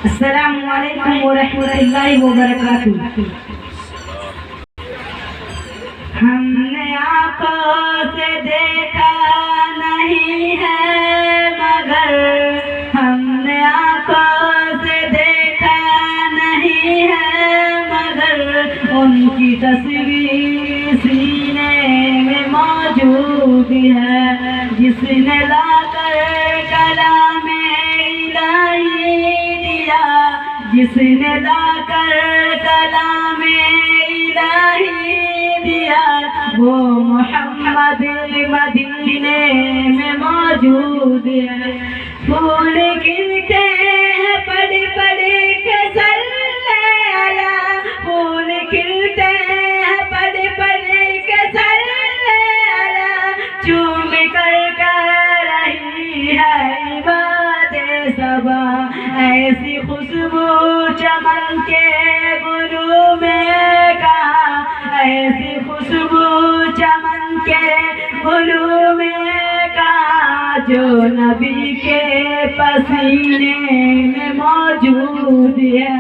السلام علیکم ورحمۃ اللہ وبرکاتہ۔ ہم نے آنکھوں سے دیکھا نہیں ہے مگر، ہم نے آنکھوں سے دیکھا نہیں ہے مگر، ان کی تصویر سینے میں موجود ہے، جس نے لا کر کلام الہی دیا، جس نے لا کر کلام الہی دیا، وہ محمد مدینے میں موجود ہے۔ پھول گرتے ہیں پڑھ پڑھ کے صلی علی، پھول کھلتے ہیں پڑھ پڑھ کے صلی علی، چوم کر رہی ہے عباد صبا، ایسی خوشبو چمن کے گلوں میں کہاں، ایسی خوشبو چمن کے گلوں میں کہاں، جو نبی کے پسینے میں موجود ہے۔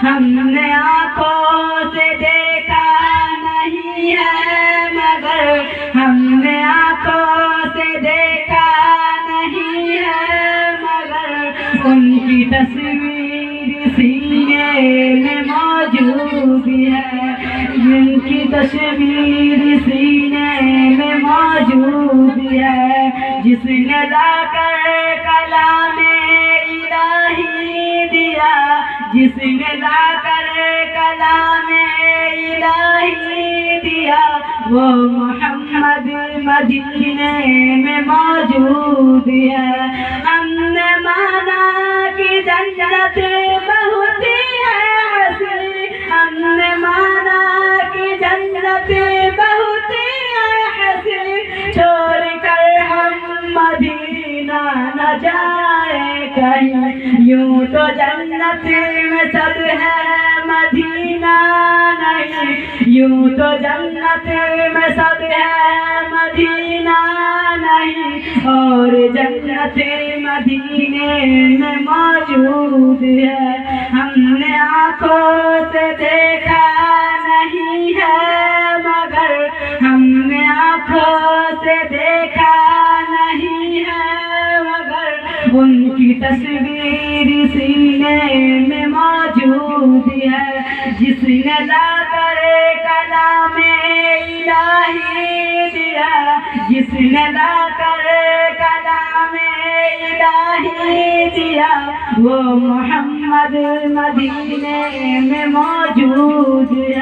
ہم نے آنکھوں سے دیکھا نہیں ہے مگر، ہم نے آنکھوں سے دیکھا نہیں ہے مگر، ان کی تصویر سینے میں موجود ہے، جن کی تصویر سینے میں موجود ہے، جس نے لا کر کلام الہی دیا، جس نے لا کر کلام الہی دیا، وہ محمد مدینے میں موجود ہے۔ ہم نے مانا کہ جنت بہت ہے حسین، ہم نے مانا کہ جنت بہت ہے حسین، چھوڑ کر ہم مدینہ نہ جائے کہیں، یوں تو جنت میں سب ہے مدینہ نہیں، یوں تو جنت میں سب ہے مدینہ نہیں، اور جنت مدینے میں موجود ہے۔ ہم نے آنکھوں سے دیکھا نہیں ہے مگر، ہم نے آنکھوں سے دیکھا نہیں ہے مگر، ان کی تصویر سینے میں موجود ہے، جس نے لا کر کلام الہی دیا، جس نے لا کر کلام الہی دیا، وہ محمد مدینے میں موجود ہے۔